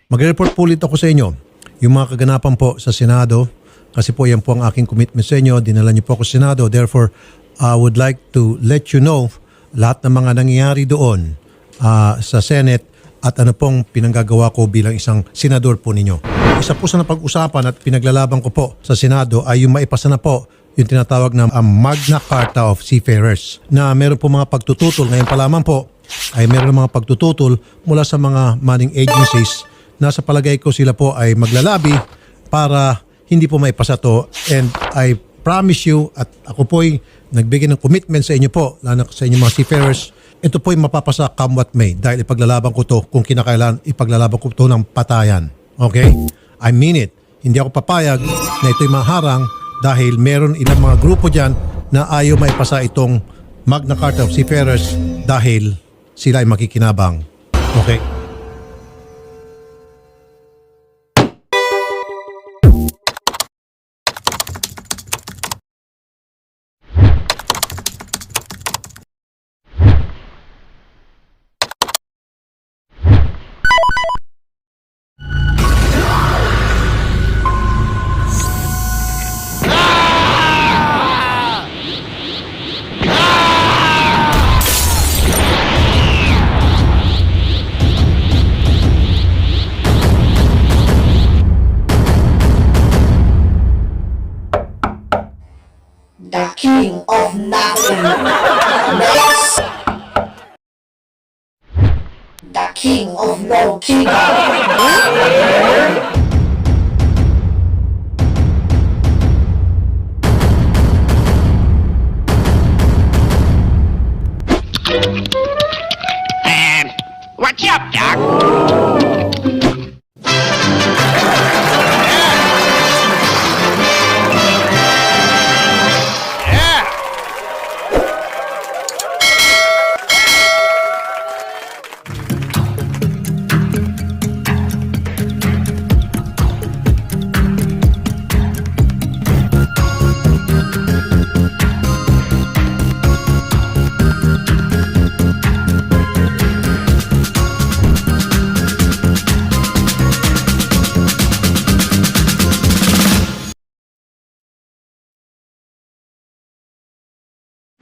Magre-report po ulit ako sa inyo yung mga kaganapan po sa Senado kasi po yan po ang aking commitment sa inyo. Dinala niyo po ako sa Senado. Therefore, I would like to let you know lahat ng mga nangyayari doon sa Senate at ano pong pinanggagawa ko bilang isang senador po ninyo. Isa po sa napag-usapan at pinaglalaban ko po sa Senado ay yung maipasa na po yung tinatawag na Magna Carta of Seafarers na meron po mga pagtututol. Ngayon pa lamang po ay meron mga pagtututol mula sa mga manning agencies na sa palagay ko sila po ay maglalabi para hindi po maipasa to. And I promise you at ako po'y nagbigay ng commitment sa inyo po, lalo sa inyo mga seafarers, ito po'y mapapasa come what may dahil ipaglalaban ko to kung kinakailan ipaglalaban ko to ng patayan. Okay? I mean it. Hindi ako papayag na ito'y maharang dahil meron ilang mga grupo dyan na ayaw maipasa itong Magna Carta of Seafarers dahil sila ay makikinabang. Okay? The king of nothingness. The king of no kingdom. What's up, Doc?